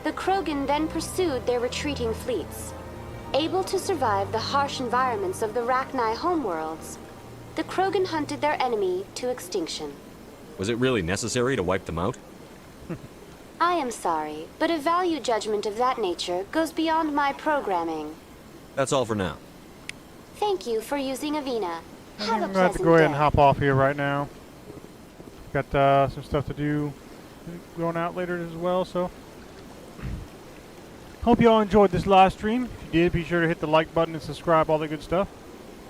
The Krogan then pursued their retreating fleets. Able to survive the harsh environments of the Rachni homeworlds, the Krogan hunted their enemy to extinction. Was it really necessary to wipe them out? I am sorry, but a value judgment of that nature goes beyond my programming. That's all for now. Thank you for using Avina. Have a I'm going to have to pleasant go ahead day. and hop off here right now. Got some stuff to do going out later as well, so hope you all enjoyed this live stream. If you did, be sure to hit the like button and subscribe, all that good stuff.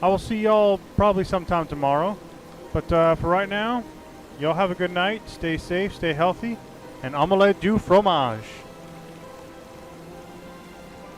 I will see y'all probably sometime tomorrow, but for right now, y'all have a good night, stay safe, stay healthy, and omelette du fromage.